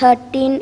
13